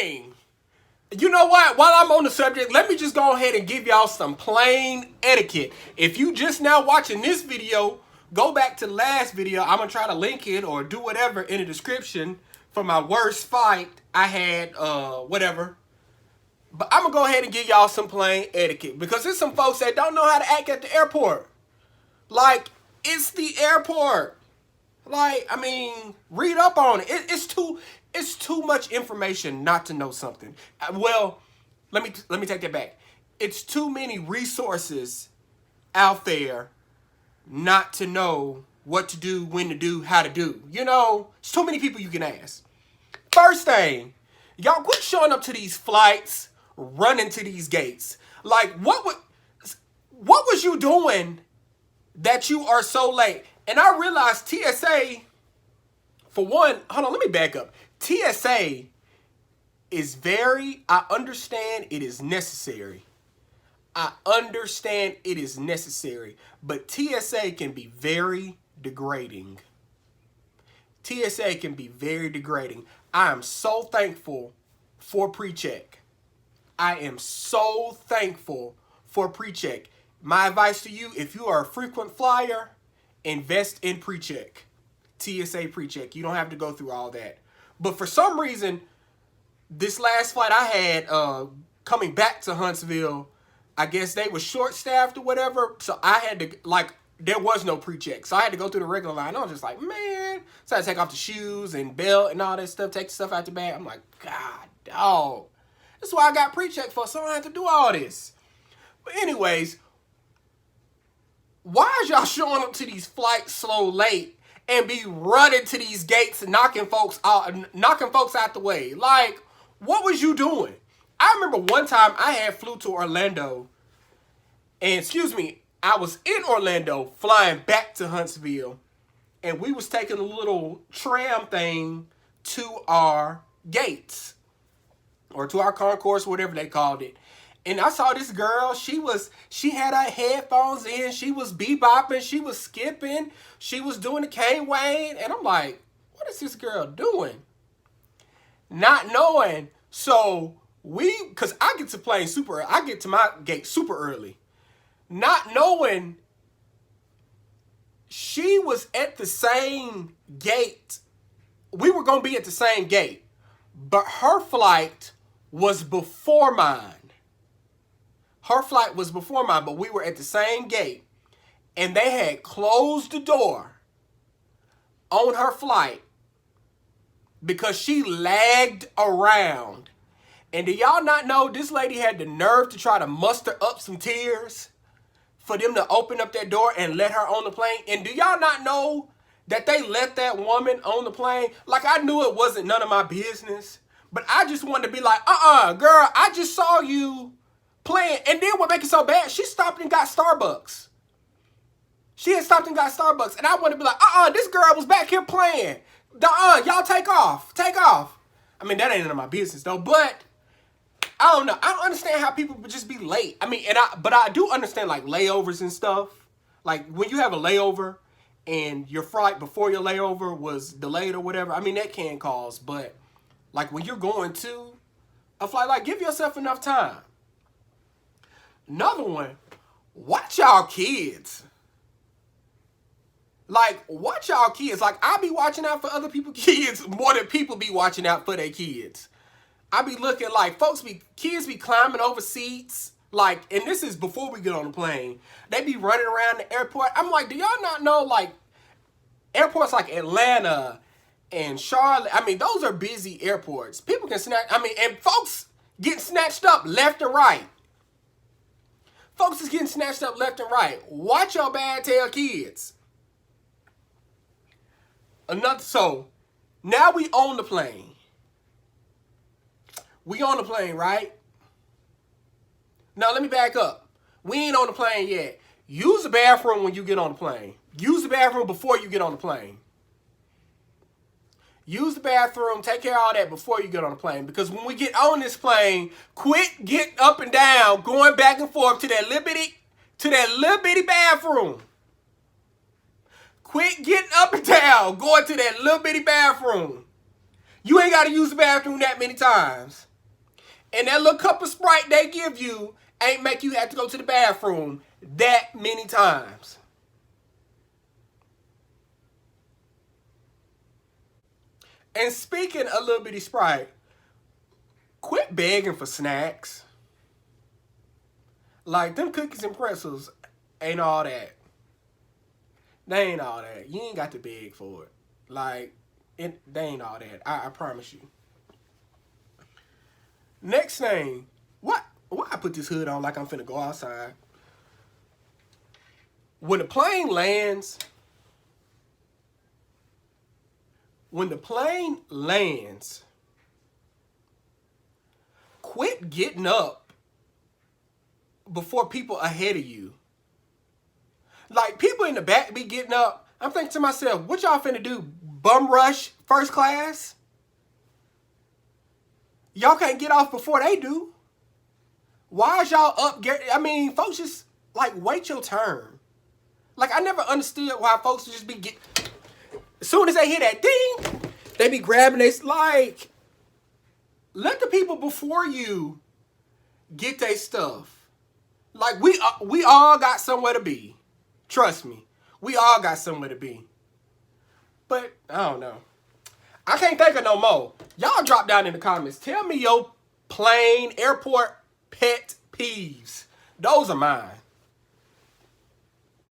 thing. You know what? While I'm on the subject, let me just go ahead and give y'all some plain etiquette. If you just now watching this video, go back to the last video. I'm going to try to link it or do whatever in the description for my worst fight I had, whatever. But I'm going to go ahead and give y'all some plain etiquette because there's some folks that don't know how to act at the airport. Like, it's the airport. Like, I mean, read up on it. It's too much information not to know something. Well, let me take that back. It's too many resources out there not to know what to do, when to do, how to do. You know, it's too many people you can ask. First thing, y'all quit showing up to these flights, running to these gates. Like, what was you doing that you are so late? And I realized TSA, for one, hold on, let me back up. TSA is I understand it is necessary. I understand it is necessary. But TSA can be very degrading. TSA can be very degrading. I am so thankful for pre-check. I am so thankful for pre-check. My advice to you, if you are a frequent flyer, invest in pre-check. TSA pre-check. You don't have to go through all that. But for some reason, this last flight I had coming back to Huntsville, I guess they were short-staffed or whatever. So I had to, like, there was no pre-check. So I had to go through the regular line. I was just like, man. So I had to take off the shoes and belt and all that stuff, take the stuff out the bag. I'm like, God, dog. That's why I got pre-check for, so I don't have to do all this. But anyways, why is y'all showing up to these flights so late and be running to these gates and knocking folks out the way? Like, what was you doing? I remember one time I had flew to Orlando, and I was in Orlando flying back to Huntsville, and we was taking a little tram thing to our gates, or to our concourse, whatever they called it. And I saw this girl, she had her headphones in, she was bebopping, she was skipping, she was doing the Kane Wayne, and I'm like, what is this girl doing? Not knowing, so cause I get to my gate super early. Not knowing she was at the same gate. We were gonna be at the same gate, but her flight was before mine. Her flight was before mine, but we were at the same gate. And they had closed the door on her flight because she lagged around. And do y'all not know this lady had the nerve to try to muster up some tears for them to open up that door and let her on the plane? And do y'all not know that they let that woman on the plane? Like, I knew it wasn't none of my business, but I just wanted to be like, girl, I just saw you playing. And then what make it so bad, she stopped and got Starbucks. She had stopped and got Starbucks. And I want to be like, this girl was back here playing. Y'all take off. Take off. I mean, that ain't none of my business, though. But I don't know. I don't understand how people would just be late. I mean, but I do understand, like, layovers and stuff. Like, when you have a layover and your flight before your layover was delayed or whatever, I mean, that can cause. But, like, when you're going to a flight, like, give yourself enough time. Another one, watch y'all kids. Like, watch y'all kids. Like, I be watching out for other people's kids more than people be watching out for their kids. I be looking like kids be climbing over seats. Like, and this is before we get on the plane. They be running around the airport. I'm like, do y'all not know, like, airports like Atlanta and Charlotte, I mean, those are busy airports. People can and folks get snatched up left and right. Folks is getting snatched up left and right. Watch your bad tail kids. So, now we on the plane. We on the plane, right? Now, let me back up. We ain't on the plane yet. Use the bathroom when you get on the plane. Use the bathroom before you get on the plane. Use the bathroom, take care of all that before you get on the plane. Because when we get on this plane, quit getting up and down, going back and forth to that little bitty bathroom. Quit getting up and down, going to that little bitty bathroom. You ain't got to use the bathroom that many times. And that little cup of Sprite they give you ain't make you have to go to the bathroom that many times. And speaking of Little Bitty Sprite, quit begging for snacks. Like, them cookies and pretzels ain't all that. They ain't all that. You ain't got to beg for it. Like, they ain't all that. I promise you. Next thing, why I put this hood on like I'm finna go outside? When the plane lands, quit getting up before people ahead of you. Like, people in the back be getting up. I'm thinking to myself, what y'all finna do? Bum rush first class? Y'all can't get off before they do. Why is y'all up? I mean, folks just, like, wait your turn. Like, I never understood why folks just be as soon as they hear that ding, they be grabbing this, like, let the people before you get their stuff. Like, we all got somewhere to be. Trust me. We all got somewhere to be. But, I don't know. I can't think of no more. Y'all drop down in the comments. Tell me your plane, airport, pet peeves. Those are mine.